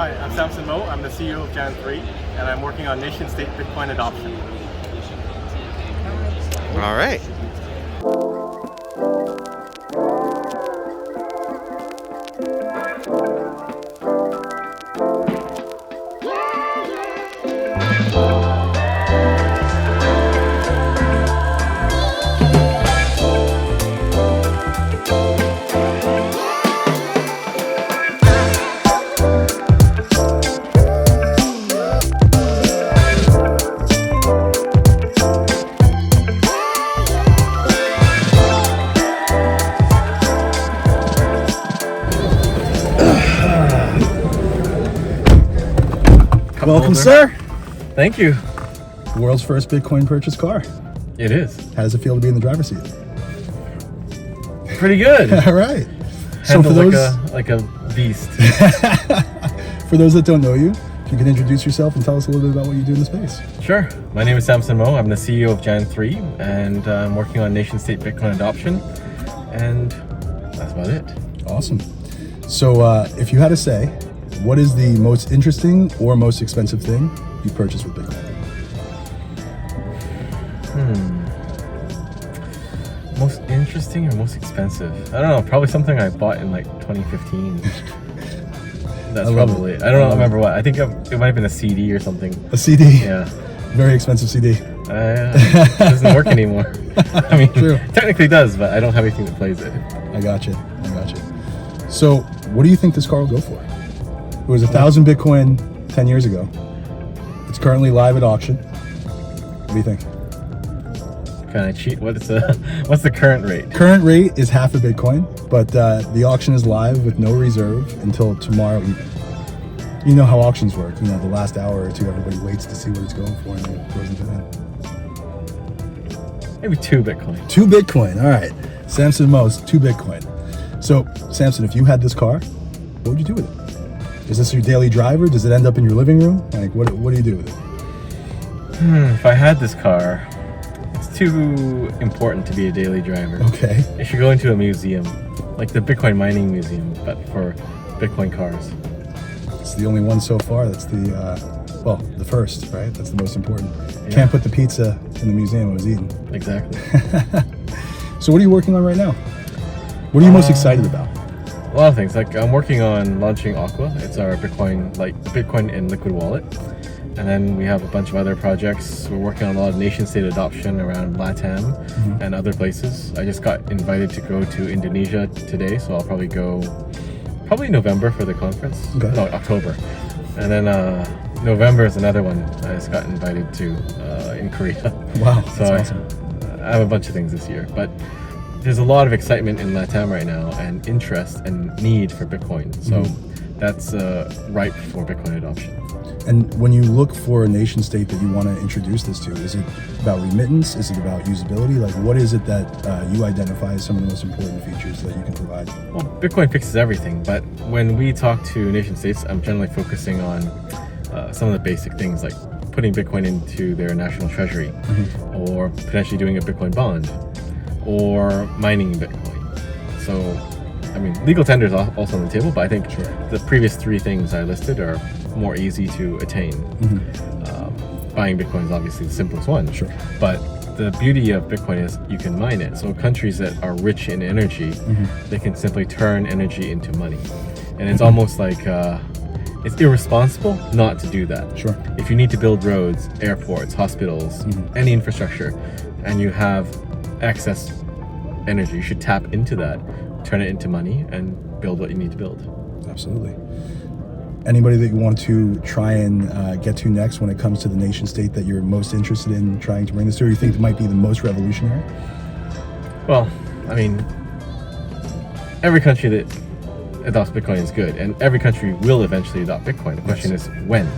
Hi, I'm Samson Mow. I'm the CEO of Jan3, and I'm working on nation-state Bitcoin adoption. All right. Welcome, sir. Thank you. The world's first Bitcoin purchase car. It is. How does it feel to be in the driver's seat? Pretty good. All right. So for those like a beast. For those that don't know you, if you can introduce yourself and tell us a little bit about what you do in the space. Sure. My name is Samson Mow. I'm the CEO of Jan3, and I'm working on nation-state Bitcoin adoption, and that's about it. Awesome. So if you had to say, what is the most interesting or most expensive thing you purchased with Bitcoin? Most interesting or most expensive? I don't know. Probably something I bought in like 2015. That's probably it. I don't remember what. I think it might have been a CD or something. A CD? Yeah. Very expensive CD. It doesn't work anymore. I mean, True. Technically it does, but I don't have anything that plays it. I got you. So what do you think this car will go for? It was 1,000 Bitcoin 10 years ago. It's currently live at auction. What do you think? Can I cheat? What's the current rate? Current rate is half a Bitcoin, but the auction is live with no reserve until tomorrow evening. You know how auctions work. You know, the last hour or two, everybody waits to see what it's going for and then it goes into that. Maybe 2 Bitcoin. 2 Bitcoin. All right. Samson Mow's 2 Bitcoin. So, Samson, if you had this car, what would you do with it? Is this your daily driver? Does it end up in your living room? Like, what do you do with it? If I had this car, it's too important to be a daily driver. Okay. It should go into a museum, like the Bitcoin mining museum, but for Bitcoin cars. It's the only one so far. That's the first, right? That's the most important. Yeah. Can't put the pizza in the museum it was eaten. Exactly. So what are you working on right now? What are you most excited about? A lot of things. Like I'm working on launching Aqua. It's our Bitcoin, like Bitcoin in liquid wallet. And then we have a bunch of other projects. We're working on a lot of nation-state adoption around LATAM and other places. I just got invited to go to Indonesia today, so I'll probably go November for the conference. Okay. No, October. And then November is another one I just got invited to in Korea. Wow, So that's awesome. I have a bunch of things this year, but there's a lot of excitement in LATAM right now and interest and need for Bitcoin. So that's ripe for Bitcoin adoption. And when you look for a nation state that you want to introduce this to, is it about remittance? Is it about usability? Like, what is it that you identify as some of the most important features that you can provide? Well, Bitcoin fixes everything, but when we talk to nation states, I'm generally focusing on some of the basic things like putting Bitcoin into their national treasury or potentially doing a Bitcoin bond or mining Bitcoin. So, I mean, legal tender is also on the table, but I think the previous 3 things I listed are more easy to attain. Buying Bitcoin is obviously the simplest one. Sure. But the beauty of Bitcoin is you can mine it. So countries that are rich in energy, they can simply turn energy into money. And it's almost like it's irresponsible not to do that. Sure. If you need to build roads, airports, hospitals, any infrastructure, and you have excess energy, you should tap into that, turn it into money, and build what you need to build. Absolutely. Anybody that you want to try and get to next when it comes to the nation state that you're most interested in trying to bring this to, or you think might be the most revolutionary? Well, I mean, every country that adopts Bitcoin is good, and every country will eventually adopt Bitcoin. The question is when.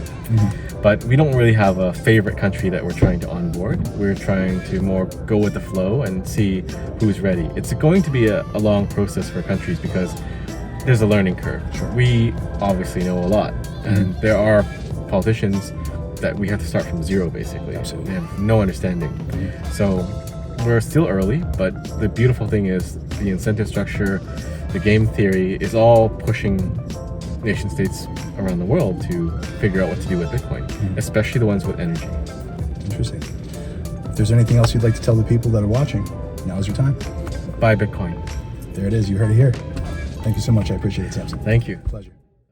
But we don't really have a favorite country that we're trying to onboard. We're trying to more go with the flow and see who's ready. It's going to be a long process for countries because there's a learning curve. We obviously know a lot, and there are politicians that we have to start from zero, basically. They have no understanding. So we're still early, but the beautiful thing is the incentive structure, the game theory is all pushing nation states around the world to figure out what to do with Bitcoin, especially the ones with energy. Interesting. If there's anything else you'd like to tell the people that are watching, now's your time. Buy Bitcoin. There it is. You heard it here. Thank you so much. I appreciate it, Samson. Thank you. Pleasure.